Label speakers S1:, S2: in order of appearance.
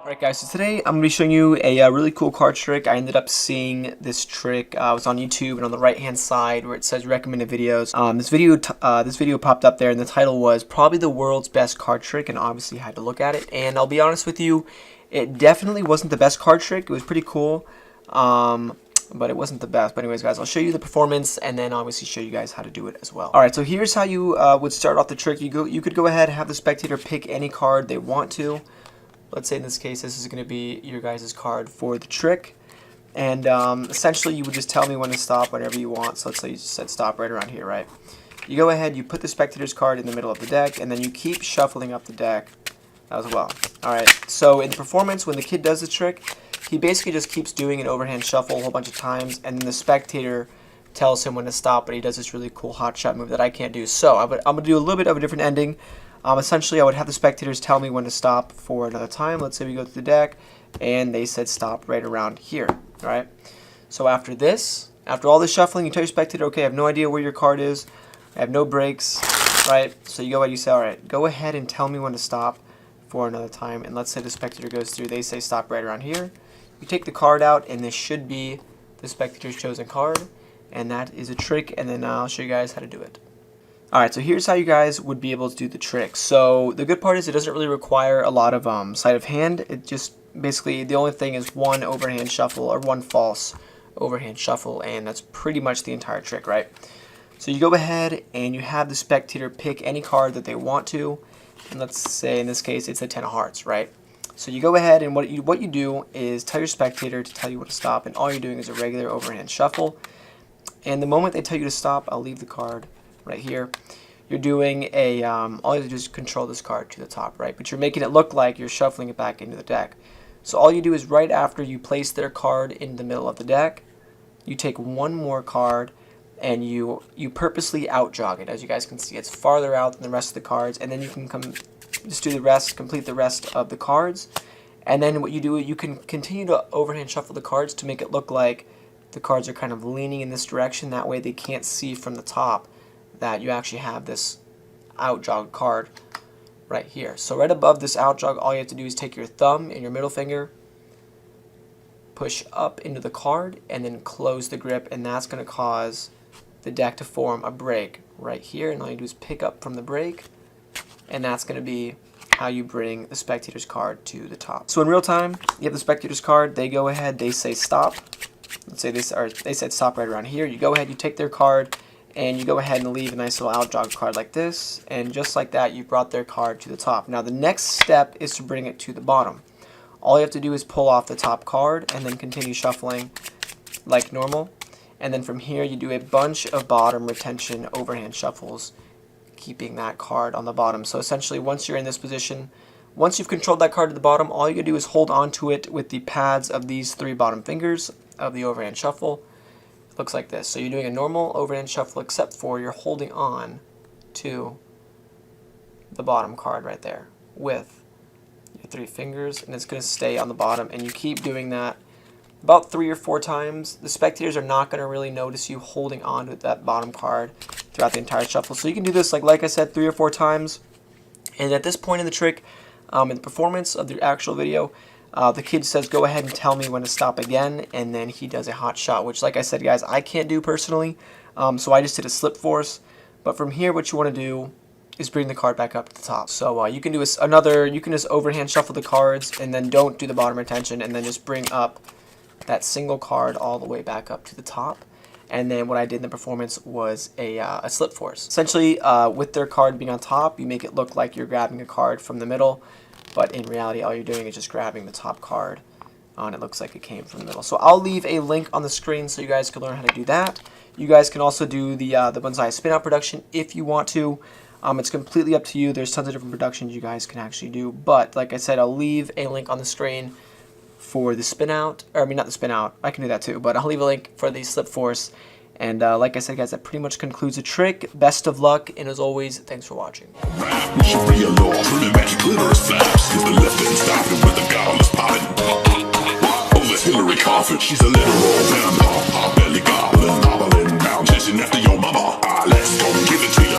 S1: Alright guys, so today I'm going to be showing you a really cool card trick. I ended up seeing this trick, it was on YouTube, and on the right hand side where it says recommended videos, this video popped up there, and the title was probably the world's best card trick, and obviously I had to look at it. And I'll be honest with you, it definitely wasn't the best card trick. It was pretty cool, but it wasn't the best. But anyways guys, I'll show you the performance and then obviously show you guys how to do it as well. Alright, so here's how you would start off the trick. You could go ahead and have the spectator pick any card they want to. Let's say in this case, this is going to be your guys' card for the trick. And essentially, you would just tell me when to stop whenever you want. So let's say you said stop right around here, right? You go ahead, you put the spectator's card in the middle of the deck, and then you keep shuffling up the deck as well. Alright, so in the performance, when the kid does the trick, he basically just keeps doing an overhand shuffle a whole bunch of times, and then the spectator tells him when to stop, but he does this really cool hot shot move that I can't do. So I'm going to do a little bit of a different ending. Essentially, I would have the spectators tell me when to stop for another time. Let's say we go to the deck, and they said stop right around here. All right. So after this, after all this shuffling, you tell your spectator, okay, I have no idea where your card is. I have no breaks. Right. So you go ahead, you say, all right, go ahead and tell me when to stop for another time. And let's say the spectator goes through. They say stop right around here. You take the card out, and this should be the spectator's chosen card. And that is a trick. And then I'll show you guys how to do it. Alright, so here's how you guys would be able to do the trick. So the good part is it doesn't really require a lot of sleight of hand. It just basically, the only thing is one overhand shuffle or one false overhand shuffle, and that's pretty much the entire trick, right? So you go ahead and you have the spectator pick any card that they want to, and let's say in this case it's the 10 of hearts, right? So you go ahead and what you do is tell your spectator to tell you when to stop, and all you're doing is a regular overhand shuffle. And the moment they tell you to stop, I'll leave the card right here. You're doing a, all you have to do is control this card to the top, right? But you're making it look like you're shuffling it back into the deck. So all you do is right after you place their card in the middle of the deck, you take one more card and you purposely out jog it. As you guys can see, it's farther out than the rest of the cards, and then you can just do the rest, complete the rest of the cards. And then what you do, you can continue to overhand shuffle the cards to make it look like the cards are kind of leaning in this direction. That way they can't see from the top that you actually have this out jog card right here. So right above this out jog, all you have to do is take your thumb and your middle finger, push up into the card, and then close the grip, and that's going to cause the deck to form a break right here. And all you do is pick up from the break, and that's going to be how you bring the spectator's card to the top. So in real time, you have the spectator's card, they go ahead, they say stop. Let's say they said stop right around here. You go ahead, you take their card, and you go ahead and leave a nice little out jog card like this, and just like that, you brought their card to the top. Now the next step is to bring it to the bottom. All you have to do is pull off the top card and then continue shuffling like normal. And then from here, you do a bunch of bottom retention overhand shuffles, keeping that card on the bottom. So essentially, once you're in this position, once you've controlled that card to the bottom, all you gotta do is hold on to it with the pads of these 3 bottom fingers of the overhand shuffle. Looks like this. So you're doing a normal overhand shuffle, except for you're holding on to the bottom card right there with your 3 fingers, and it's going to stay on the bottom, and you keep doing that about 3 or 4 times. The spectators are not going to really notice you holding on to that bottom card throughout the entire shuffle. So you can do this, like I said, 3 or 4 times. And at this point in the trick, in the performance of the actual video, the kid says, go ahead and tell me when to stop again, and then he does a hot shot, which, like I said, guys, I can't do personally, so I just did a slip force. But from here, what you want to do is bring the card back up to the top. So you can do you can just overhand shuffle the cards, and then don't do the bottom retention, and then just bring up that single card all the way back up to the top. And then what I did in the performance was a slip force. Essentially, with their card being on top, you make it look like you're grabbing a card from the middle, but in reality, all you're doing is just grabbing the top card, and it looks like it came from the middle. So I'll leave a link on the screen so you guys can learn how to do that. You guys can also do the Bonsai spin out production if you want to. It's completely up to you. There's tons of different productions you guys can actually do. But like I said, I'll leave a link on the screen for the spin out. Or I mean, not the spin out. I can do that too. But I'll leave a link for the slip force. And like I said, guys, that pretty much concludes the trick. Best of luck, and as always, thanks for watching. Hillary Carter, she's a little old vampire, belly goblin, hobbling round, chasing after your mama. Let's go give it